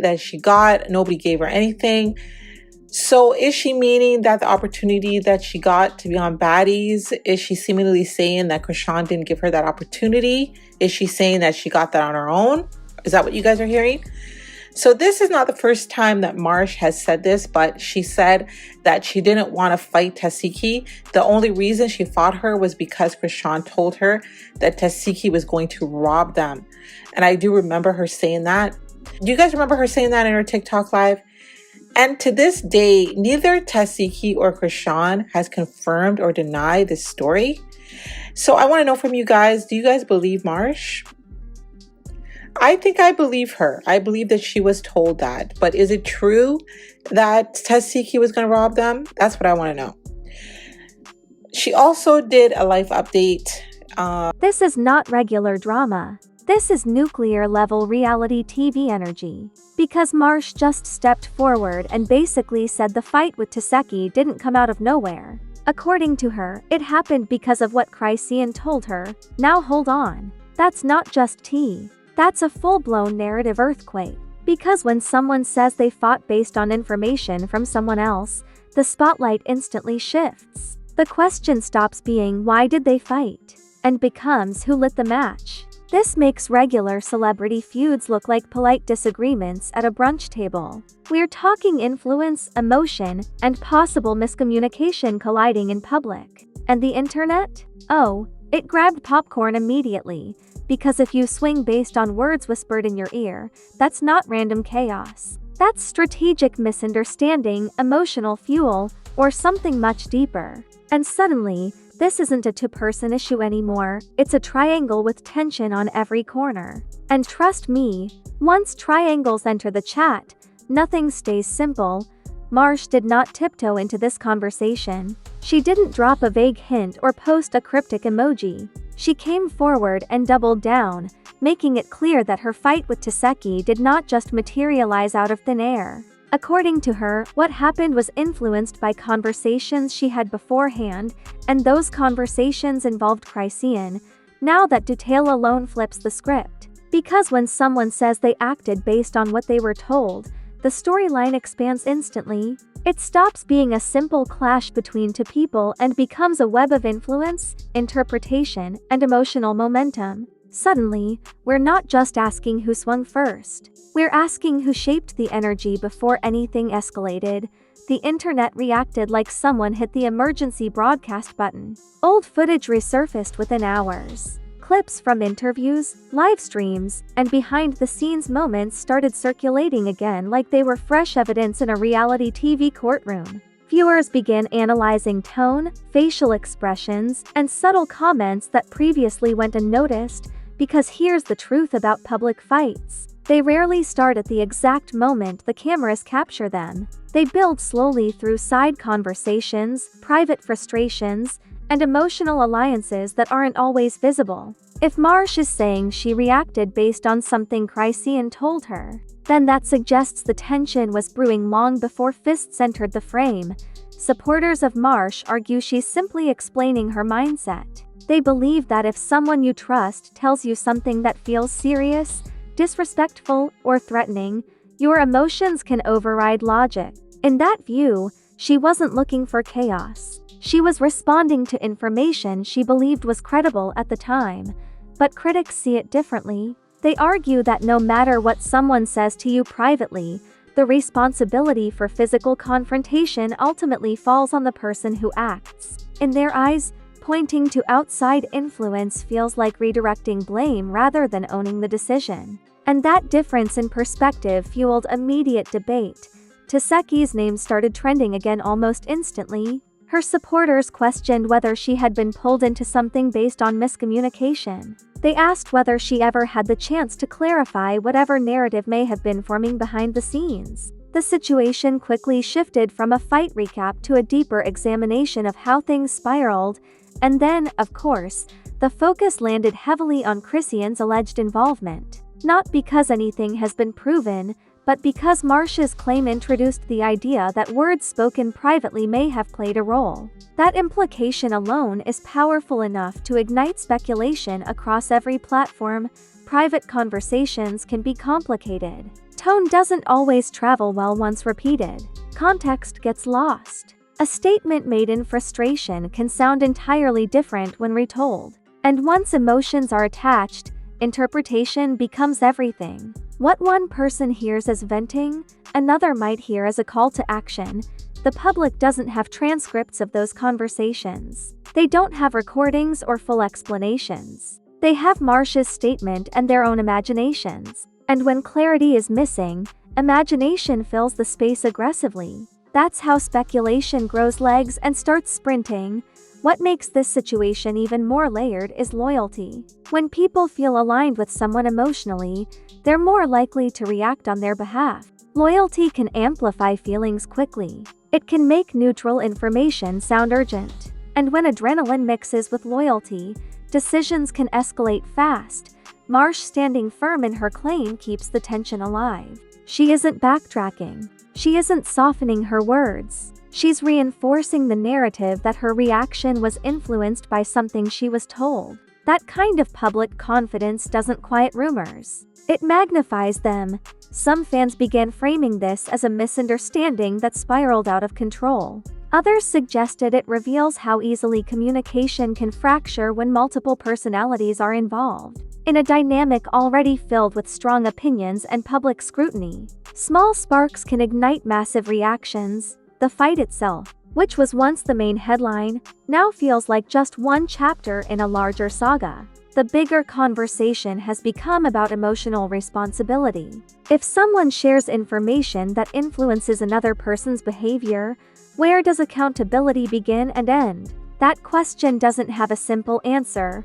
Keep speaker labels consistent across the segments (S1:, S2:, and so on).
S1: that she got. Nobody gave her anything. So is she meaning that the opportunity that she got to be on Baddies, is she seemingly saying that Chrisean didn't give her that opportunity? Is she saying that she got that on her own? Is that what you guys are hearing? So this is not the first time that Marsh has said this, but she said that she didn't want to fight Tesehki. The only reason she fought her was because Chrisean told her that Tesehki was going to rob them. And I do remember her saying that. Do you guys remember her saying that in her TikTok live? And to this day, neither Tesehki or Chrisean has confirmed or denied this story. So I want to know from you guys, do you guys believe Marsh? I think I believe her. I believe that she was told that. But is it true that Tesehki was going to rob them? That's what I want to know. She also did a life update.
S2: This is not regular drama. This is nuclear-level reality TV energy. Because Marsh just stepped forward and basically said the fight with Tesehki didn't come out of nowhere. According to her, it happened because of what Chrisean told her. Now hold on. That's not just tea. That's a full-blown narrative earthquake. Because when someone says they fought based on information from someone else, the spotlight instantly shifts. The question stops being why did they fight, and becomes who lit the match. This makes regular celebrity feuds look like polite disagreements at a brunch table. We're talking influence, emotion, and possible miscommunication colliding in public. And the internet? Oh, it grabbed popcorn immediately. Because if you swing based on words whispered in your ear, that's not random chaos. That's strategic misunderstanding, emotional fuel, or something much deeper. And suddenly, this isn't a two-person issue anymore, it's a triangle with tension on every corner. And trust me, once triangles enter the chat, nothing stays simple. Marsh did not tiptoe into this conversation. She didn't drop a vague hint or post a cryptic emoji. She came forward and doubled down, making it clear that her fight with Tesehki did not just materialize out of thin air. According to her, what happened was influenced by conversations she had beforehand, and those conversations involved Chrisean. Now that detail alone flips the script. Because when someone says they acted based on what they were told, the storyline expands instantly. It stops being a simple clash between two people and becomes a web of influence, interpretation, and emotional momentum. Suddenly, we're not just asking who swung first. We're asking who shaped the energy before anything escalated. The internet reacted like someone hit the emergency broadcast button. Old footage resurfaced within hours. Clips from interviews, live streams, and behind-the-scenes moments started circulating again like they were fresh evidence in a reality TV courtroom. Viewers began analyzing tone, facial expressions, and subtle comments that previously went unnoticed, because here's the truth about public fights. They rarely start at the exact moment the cameras capture them. They build slowly through side conversations, private frustrations, and emotional alliances that aren't always visible. If Marsh is saying she reacted based on something Chrisean told her, then that suggests the tension was brewing long before fists entered the frame. Supporters of Marsh argue she's simply explaining her mindset. They believe that if someone you trust tells you something that feels serious, disrespectful, or threatening, your emotions can override logic. In that view, she wasn't looking for chaos. She was responding to information she believed was credible at the time. But critics see it differently. They argue that no matter what someone says to you privately, the responsibility for physical confrontation ultimately falls on the person who acts. In their eyes, pointing to outside influence feels like redirecting blame rather than owning the decision. And that difference in perspective fueled immediate debate. Tesehki's name started trending again almost instantly. Her supporters questioned whether she had been pulled into something based on miscommunication. They asked whether she ever had the chance to clarify whatever narrative may have been forming behind the scenes. The situation quickly shifted from a fight recap to a deeper examination of how things spiraled, and then, of course, the focus landed heavily on Chrisean's alleged involvement. Not because anything has been proven, but because Marsh's claim introduced the idea that words spoken privately may have played a role. That implication alone is powerful enough to ignite speculation across every platform. Private conversations can be complicated. Tone doesn't always travel well once repeated. Context gets lost. A statement made in frustration can sound entirely different when retold. And once emotions are attached, interpretation becomes everything. What one person hears as venting, another might hear as a call to action. The public doesn't have transcripts of those conversations. They don't have recordings or full explanations. They have Marsh's statement and their own imaginations. And when clarity is missing, imagination fills the space aggressively. That's how speculation grows legs and starts sprinting. What makes this situation even more layered is loyalty. When people feel aligned with someone emotionally, they're more likely to react on their behalf. Loyalty can amplify feelings quickly. It can make neutral information sound urgent. And when adrenaline mixes with loyalty, decisions can escalate fast. Marsh standing firm in her claim keeps the tension alive. She isn't backtracking. She isn't softening her words. She's reinforcing the narrative that her reaction was influenced by something she was told. That kind of public confidence doesn't quiet rumors. It magnifies them. Some fans began framing this as a misunderstanding that spiraled out of control. Others suggested it reveals how easily communication can fracture when multiple personalities are involved. In a dynamic already filled with strong opinions and public scrutiny, small sparks can ignite massive reactions. The fight itself, which was once the main headline, now feels like just one chapter in a larger saga. The bigger conversation has become about emotional responsibility. If someone shares information that influences another person's behavior, where does accountability begin and end? That question doesn't have a simple answer.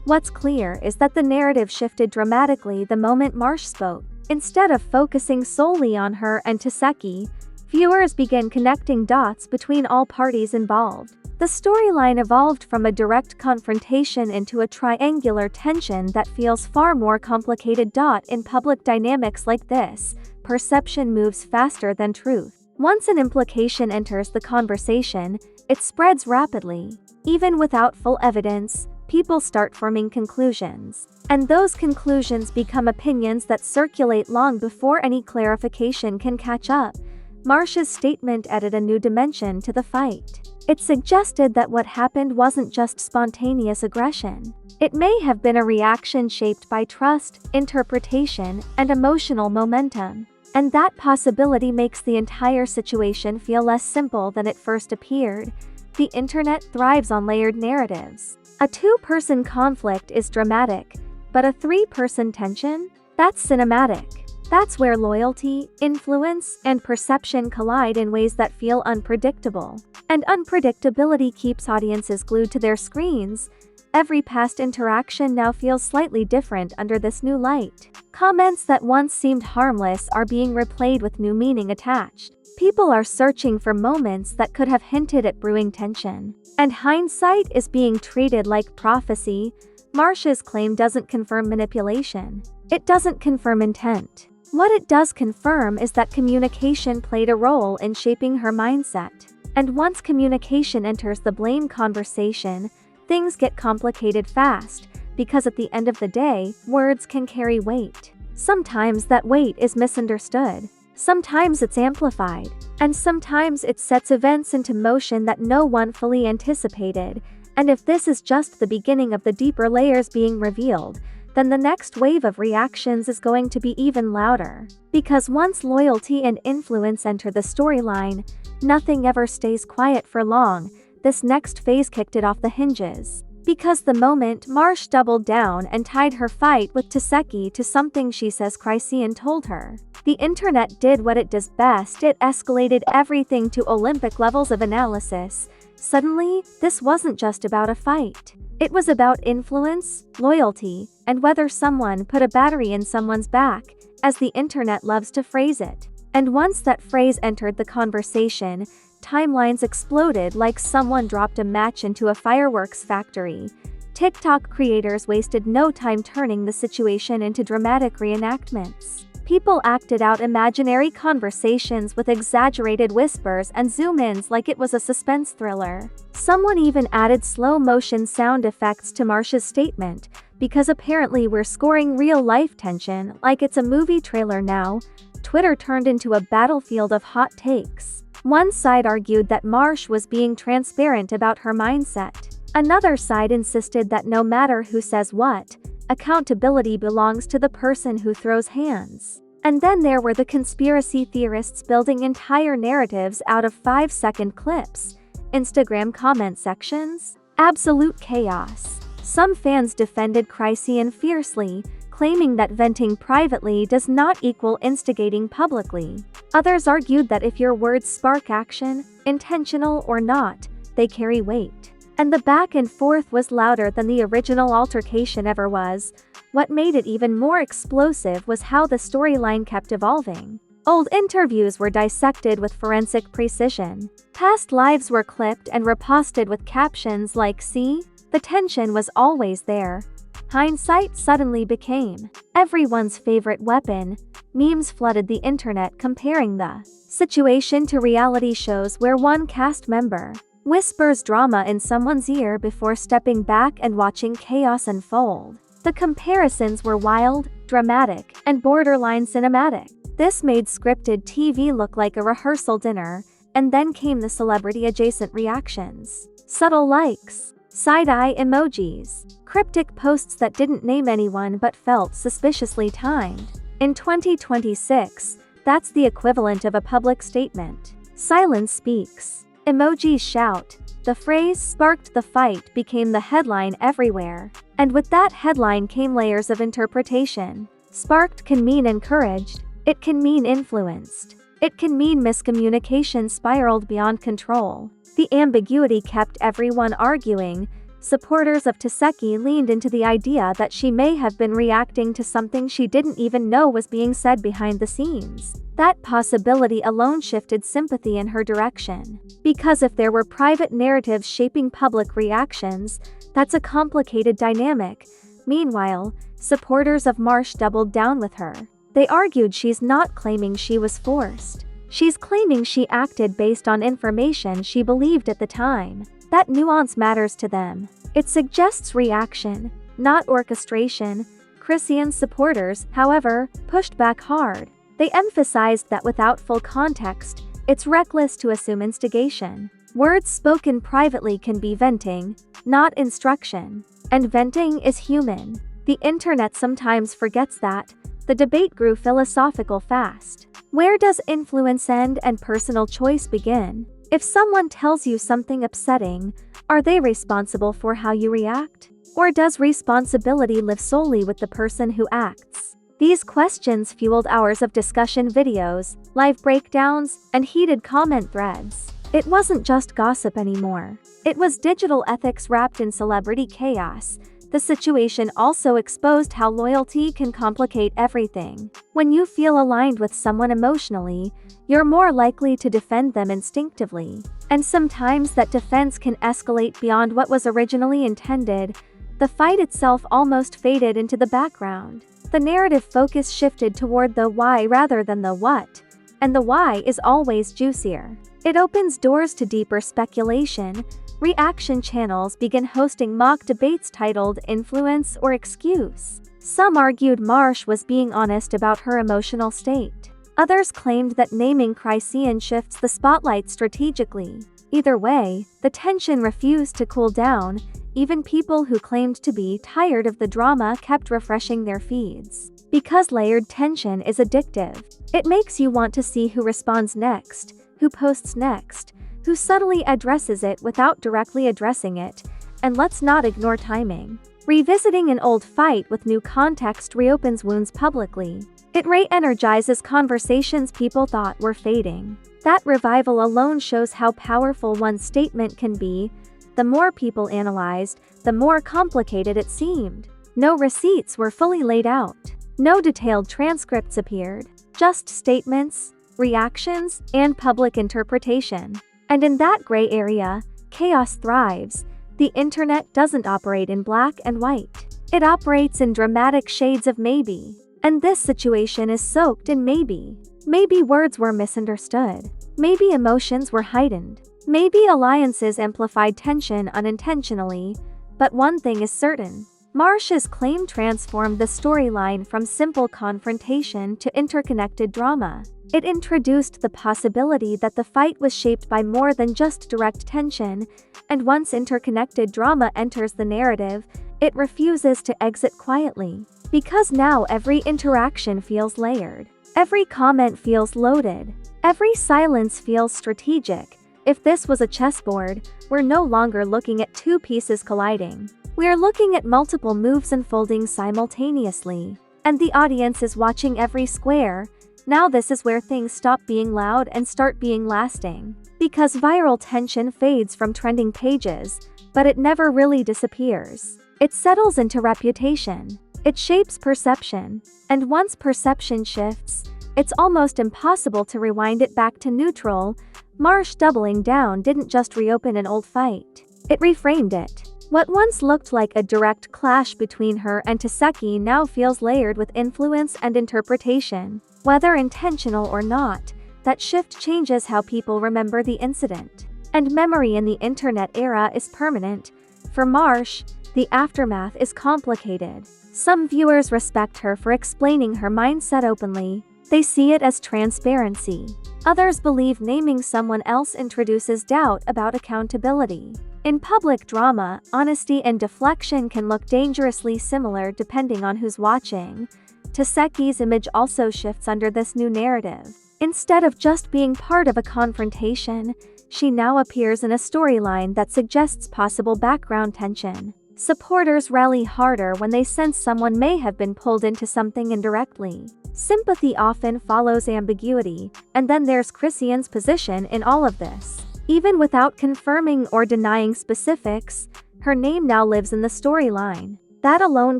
S2: What's clear is that the narrative shifted dramatically the moment Marsh spoke. Instead of focusing solely on her and Tesehki, viewers began connecting dots between all parties involved. The storyline evolved from a direct confrontation into a triangular tension that feels far more complicated. In public dynamics like this, perception moves faster than truth. Once an implication enters the conversation, it spreads rapidly. Even without full evidence, people start forming conclusions. And those conclusions become opinions that circulate long before any clarification can catch up. Marsh's statement added a new dimension to the fight. It suggested that what happened wasn't just spontaneous aggression. It may have been a reaction shaped by trust, interpretation, and emotional momentum. And that possibility makes the entire situation feel less simple than it first appeared. The internet thrives on layered narratives. A two-person conflict is dramatic, but a three-person tension? That's cinematic. That's where loyalty, influence, and perception collide in ways that feel unpredictable. And unpredictability keeps audiences glued to their screens. Every past interaction now feels slightly different under this new light. Comments that once seemed harmless are being replayed with new meaning attached. People are searching for moments that could have hinted at brewing tension. And hindsight is being treated like prophecy. Marsh's claim doesn't confirm manipulation. It doesn't confirm intent. What it does confirm is that communication played a role in shaping her mindset. And once communication enters the blame conversation, things get complicated fast, because at the end of the day, words can carry weight. Sometimes that weight is misunderstood. Sometimes it's amplified. And sometimes it sets events into motion that no one fully anticipated. And if this is just the beginning of the deeper layers being revealed, then the next wave of reactions is going to be even louder. Because once loyalty and influence enter the storyline, nothing ever stays quiet for long. This next phase kicked it off the hinges. Because the moment Marsh doubled down and tied her fight with Tesehki to something she says Chrisean told her, the internet did what it does best. It escalated everything to Olympic levels of analysis. Suddenly, this wasn't just about a fight. It was about influence, loyalty, and whether someone put a battery in someone's back, as the internet loves to phrase it. And once that phrase entered the conversation, timelines exploded like someone dropped a match into a fireworks factory. TikTok creators wasted no time turning the situation into dramatic reenactments. People acted out imaginary conversations with exaggerated whispers and zoom-ins like it was a suspense thriller. Someone even added slow-motion sound effects to Marsh's statement, because apparently we're scoring real-life tension like it's a movie trailer now. Twitter turned into a battlefield of hot takes. One side argued that Marsh was being transparent about her mindset. Another side insisted that no matter who says what, accountability belongs to the person who throws hands. And then there were the conspiracy theorists building entire narratives out of 5-second clips, Instagram comment sections. Absolute chaos. Some fans defended Chrisean fiercely, claiming that venting privately does not equal instigating publicly. Others argued that if your words spark action, intentional or not, they carry weight. And the back and forth was louder than the original altercation ever was. What made it even more explosive was how the storyline kept evolving. Old interviews were dissected with forensic precision. Past lives were clipped and reposted with captions like, "See? The tension was always there." Hindsight suddenly became everyone's favorite weapon. Memes flooded the internet comparing the situation to reality shows where one cast member whispers drama in someone's ear before stepping back and watching chaos unfold. The comparisons were wild, dramatic, and borderline cinematic. This made scripted TV look like a rehearsal dinner, and then came the celebrity-adjacent reactions. Subtle likes, side-eye emojis, cryptic posts that didn't name anyone but felt suspiciously timed. In 2026, that's the equivalent of a public statement. Silence speaks. Emojis shout. The phrase "sparked the fight" became the headline everywhere. And with that headline came layers of interpretation. Sparked can mean encouraged. It can mean influenced. It can mean miscommunication spiraled beyond control. The ambiguity kept everyone arguing. Supporters of Tesehki leaned into the idea that she may have been reacting to something she didn't even know was being said behind the scenes. That possibility alone shifted sympathy in her direction. Because if there were private narratives shaping public reactions, that's a complicated dynamic. Meanwhile, supporters of Marsh doubled down with her. They argued she's not claiming she was forced. She's claiming she acted based on information she believed at the time. That nuance matters to them. It suggests reaction, not orchestration. Chrisean supporters, however, pushed back hard. They emphasized that without full context, it's reckless to assume instigation. Words spoken privately can be venting, not instruction. And venting is human. The internet sometimes forgets that. The debate grew philosophical fast. Where does influence end and personal choice begin? If someone tells you something upsetting, are they responsible for how you react? Or does responsibility live solely with the person who acts? These questions fueled hours of discussion videos, live breakdowns, and heated comment threads. It wasn't just gossip anymore. It was digital ethics wrapped in celebrity chaos. The situation also exposed how loyalty can complicate everything. When you feel aligned with someone emotionally, you're more likely to defend them instinctively. And sometimes that defense can escalate beyond what was originally intended. The fight itself almost faded into the background. The narrative focus shifted toward the why rather than the what. And the why is always juicier. It opens doors to deeper speculation. Reaction channels began hosting mock debates titled "Influence or Excuse." Some argued Marsh was being honest about her emotional state. Others claimed that naming Chrisean shifts the spotlight strategically. Either way, the tension refused to cool down. Even people who claimed to be tired of the drama kept refreshing their feeds. Because layered tension is addictive. It makes you want to see who responds next, who posts next, who subtly addresses it without directly addressing it. And let's not ignore timing. Revisiting an old fight with new context reopens wounds publicly. It re-energizes conversations people thought were fading. That revival alone shows how powerful one statement can be. The more people analyzed, the more complicated it seemed. No receipts were fully laid out. No detailed transcripts appeared. Just statements, reactions, and public interpretation. And in that gray area, chaos thrives. The internet doesn't operate in black and white. It operates in dramatic shades of maybe. And this situation is soaked in maybe. Maybe words were misunderstood. Maybe emotions were heightened. Maybe alliances amplified tension unintentionally. But one thing is certain. Marsh's claim transformed the storyline from simple confrontation to interconnected drama. It introduced the possibility that the fight was shaped by more than just direct tension, and once interconnected drama enters the narrative, it refuses to exit quietly. Because now every interaction feels layered. Every comment feels loaded. Every silence feels strategic. If this was a chessboard, we're no longer looking at two pieces colliding. We're looking at multiple moves unfolding simultaneously. And the audience is watching every square. Now this is where things stop being loud and start being lasting. Because viral tension fades from trending pages, but it never really disappears. It settles into reputation. It shapes perception. And once perception shifts, it's almost impossible to rewind it back to neutral. Marsh doubling down didn't just reopen an old fight. It reframed it. What once looked like a direct clash between her and Tesehki now feels layered with influence and interpretation. Whether intentional or not, that shift changes how people remember the incident. And memory in the internet era is permanent. For Marsh, the aftermath is complicated. Some viewers respect her for explaining her mindset openly. They see it as transparency. Others believe naming someone else introduces doubt about accountability. In public drama, honesty and deflection can look dangerously similar depending on who's watching. Tesehki's image also shifts under this new narrative. Instead of just being part of a confrontation, she now appears in a storyline that suggests possible background tension. Supporters rally harder when they sense someone may have been pulled into something indirectly. Sympathy often follows ambiguity, and then there's Chrisean's position in all of this. Even without confirming or denying specifics, her name now lives in the storyline. That alone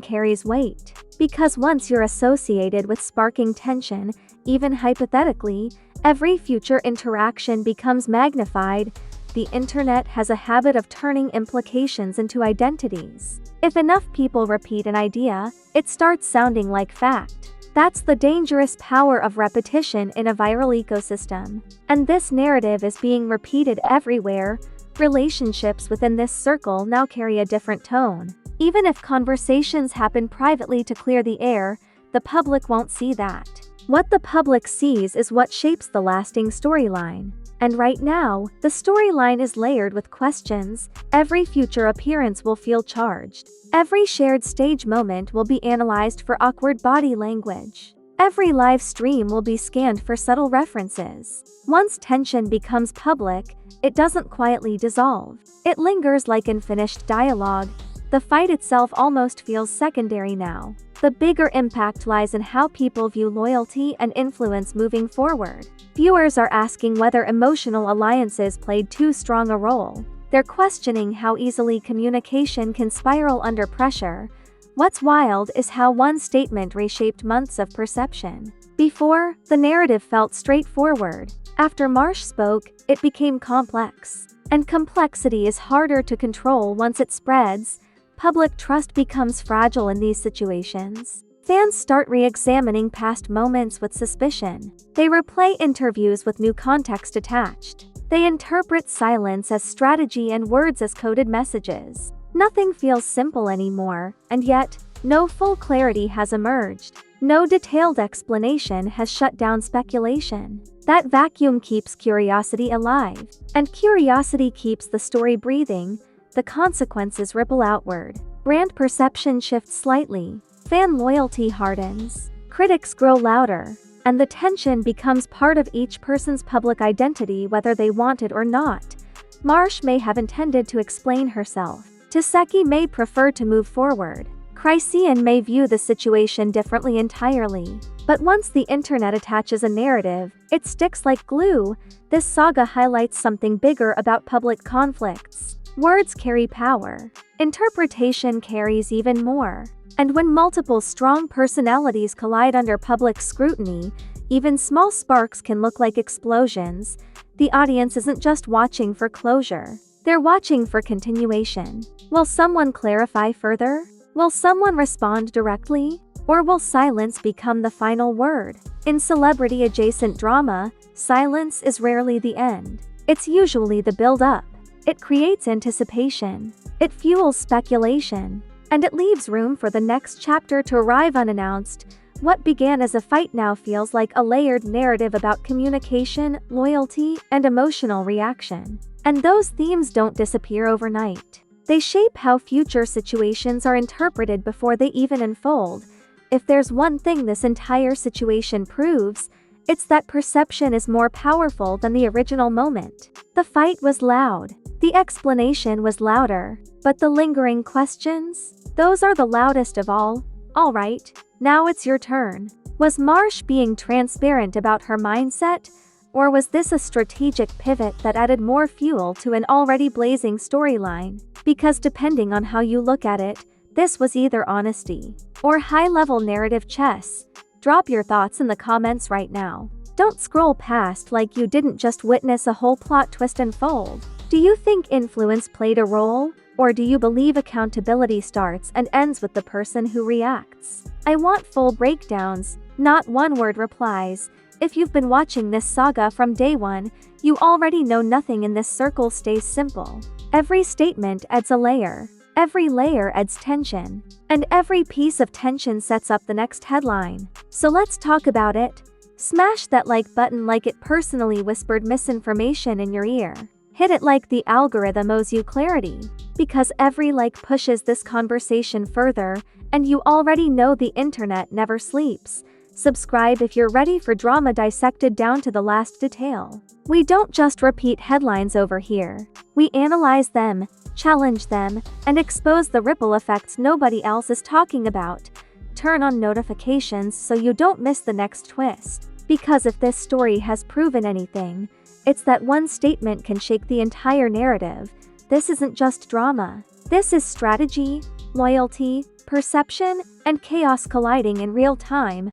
S2: carries weight. Because once you're associated with sparking tension, even hypothetically, every future interaction becomes magnified. The internet has a habit of turning implications into identities. If enough people repeat an idea, it starts sounding like fact. That's the dangerous power of repetition in a viral ecosystem. And this narrative is being repeated everywhere. Relationships within this circle now carry a different tone. Even if conversations happen privately to clear the air, the public won't see that. What the public sees is what shapes the lasting storyline. And right now, the storyline is layered with questions. Every future appearance will feel charged. Every shared stage moment will be analyzed for awkward body language. Every live stream will be scanned for subtle references. Once tension becomes public, it doesn't quietly dissolve. It lingers like unfinished dialogue. The fight itself almost feels secondary now. The bigger impact lies in how people view loyalty and influence moving forward. Viewers are asking whether emotional alliances played too strong a role. They're questioning how easily communication can spiral under pressure. What's wild is how one statement reshaped months of perception. Before, the narrative felt straightforward. After Marsh spoke, it became complex. And complexity is harder to control once it spreads. Public trust becomes fragile in these situations. Fans start re-examining past moments with suspicion. They replay interviews with new context attached. They interpret silence as strategy and words as coded messages. Nothing feels simple anymore, and yet, no full clarity has emerged. No detailed explanation has shut down speculation. That vacuum keeps curiosity alive, and curiosity keeps the story breathing. The consequences ripple outward. Brand perception shifts slightly. Fan loyalty hardens. Critics grow louder. And the tension becomes part of each person's public identity whether they want it or not. Marsh may have intended to explain herself. Tesehki may prefer to move forward. Chrisean may view the situation differently entirely. But once the internet attaches a narrative, it sticks like glue. This saga highlights something bigger about public conflicts. Words carry power. Interpretation carries even more. And when multiple strong personalities collide under public scrutiny, even small sparks can look like explosions. The audience isn't just watching for closure. They're watching for continuation. Will someone clarify further? Will someone respond directly? Or will silence become the final word? In celebrity-adjacent drama, silence is rarely the end. It's usually the build-up. It creates anticipation. It fuels speculation. and it leaves room for the next chapter to arrive unannounced. What began as a fight now feels like a layered narrative about communication, loyalty, and emotional reaction. And those themes don't disappear overnight. They shape how future situations are interpreted before they even unfold. If there's one thing this entire situation proves, it's that perception is more powerful than the original moment. The fight was loud. The explanation was louder. But the lingering questions? Those are the loudest of all. All right, now it's your turn. Was Marsh being transparent about her mindset? Or was this a strategic pivot that added more fuel to an already blazing storyline? Because depending on how you look at it, this was either honesty or high-level narrative chess. Drop your thoughts in the comments right now. Don't scroll past like you didn't just witness a whole plot twist unfold. Do you think influence played a role? Or do you believe accountability starts and ends with the person who reacts? I want full breakdowns, not one-word replies. If you've been watching this saga from day one, you already know nothing in this circle stays simple. Every statement adds a layer. Every layer adds tension. And every piece of tension sets up the next headline. So let's talk about it. Smash that like button like it personally whispered misinformation in your ear. Hit it like the algorithm owes you clarity. Because every like pushes this conversation further, and you already know the internet never sleeps. Subscribe if you're ready for drama dissected down to the last detail. We don't just repeat headlines over here. We analyze them, challenge them, and expose the ripple effects nobody else is talking about. Turn on notifications so you don't miss the next twist. Because if this story has proven anything, it's that one statement can shake the entire narrative. This isn't just drama. This is strategy, loyalty, perception, and chaos colliding in real time.